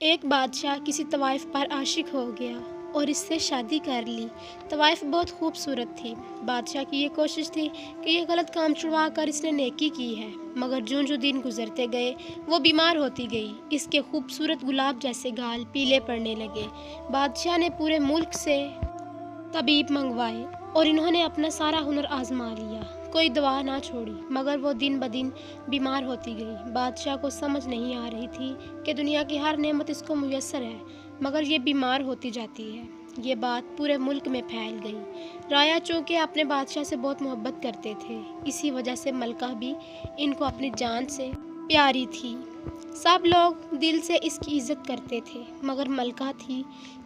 ایک بادشاہ کسی طوائف پر عاشق ہو گیا اور اس سے شادی کر لی۔ طوائف بہت خوبصورت تھی۔ بادشاہ کی یہ کوشش تھی کہ یہ غلط کام چھڑوا کر اس نے نیکی کی ہے، مگر جوں جوں دن گزرتے گئے وہ بیمار ہوتی گئی۔ اس کے خوبصورت گلاب جیسے گال پیلے پڑنے لگے۔ بادشاہ نے پورے ملک سے طبیب منگوائے اور انہوں نے اپنا سارا ہنر آزما لیا، کوئی دوا نہ چھوڑی، مگر وہ دن بدن بیمار ہوتی گئی۔ بادشاہ کو سمجھ نہیں آ رہی تھی کہ دنیا کی ہر نعمت اس کو میسر ہے، مگر یہ بیمار ہوتی جاتی ہے۔ یہ بات پورے ملک میں پھیل گئی۔ رایا چونکہ اپنے بادشاہ سے بہت محبت کرتے تھے، اسی وجہ سے ملکہ بھی ان کو اپنی جان سے پیاری تھی۔ سب لوگ دل سے اس کی عزت کرتے تھے، مگر ملکہ تھی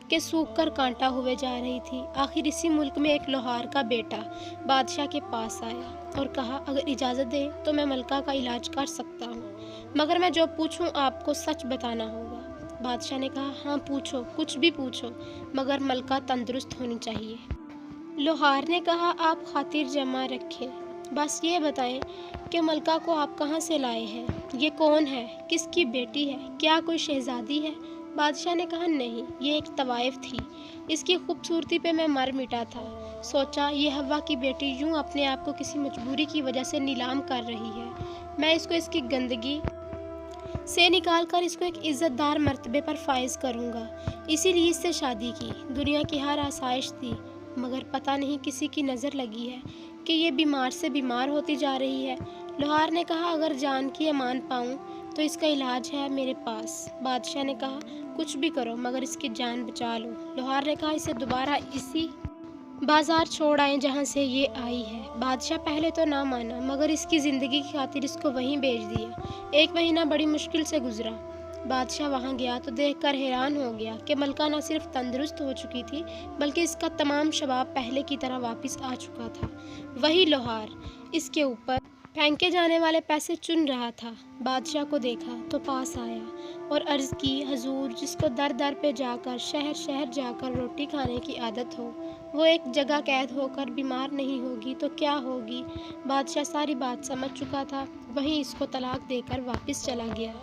کہ سوکھ کر کانٹا ہوئے جا رہی تھی۔ آخر اسی ملک میں ایک لوہار کا بیٹا بادشاہ کے پاس آیا اور کہا، اگر اجازت دیں تو میں ملکہ کا علاج کر سکتا ہوں، مگر میں جو پوچھوں آپ کو سچ بتانا ہوگا۔ بادشاہ نے کہا، ہاں پوچھو، کچھ بھی پوچھو، مگر ملکہ تندرست ہونی چاہیے۔ لوہار نے کہا، آپ خاطر جمع رکھیں، بس یہ بتائیں کہ ملکہ کو آپ کہاں سے لائے ہیں؟ یہ کون ہے؟ کس کی بیٹی ہے؟ کیا کوئی شہزادی ہے؟ بادشاہ نے کہا، نہیں، یہ ایک طوائف تھی۔ اس کی خوبصورتی پہ میں مر مٹا تھا۔ سوچا یہ ہوا کی بیٹی یوں اپنے آپ کو کسی مجبوری کی وجہ سے نیلام کر رہی ہے، میں اس کو اس کی گندگی سے نکال کر اس کو ایک عزت دار مرتبے پر فائز کروں گا، اسی لیے اس سے شادی کی۔ دنیا کی ہر آسائش تھی، مگر پتہ نہیں کسی کی نظر لگی ہے کہ یہ بیمار سے بیمار ہوتی جا رہی ہے۔ لوہار نے کہا، اگر جان کی امان پاؤں تو اس کا علاج ہے میرے پاس۔ بادشاہ نے کہا، کچھ بھی کرو مگر اس کی جان بچا لو۔ لوہار نے کہا، اسے دوبارہ اسی بازار چھوڑ آئیں جہاں سے یہ آئی ہے۔ بادشاہ پہلے تو نہ مانا، مگر اس کی زندگی کی خاطر اس کو وہیں بھیج دیا۔ ایک مہینہ بڑی مشکل سے گزرا۔ بادشاہ وہاں گیا تو دیکھ کر حیران ہو گیا کہ ملکہ نہ صرف تندرست ہو چکی تھی، بلکہ اس کا تمام شباب پہلے کی طرح واپس آ چکا تھا۔ وہی لوہار اس کے اوپر پھینکے جانے والے پیسے چن رہا تھا۔ بادشاہ کو دیکھا تو پاس آیا اور عرض کی، حضور، جس کو در در پہ جا کر شہر شہر جا کر روٹی کھانے کی عادت ہو، وہ ایک جگہ قید ہو کر بیمار نہیں ہوگی تو کیا ہوگی؟ بادشاہ ساری بات سمجھ چکا تھا، وہیں اس کو طلاق دے کر واپس چلا گیا۔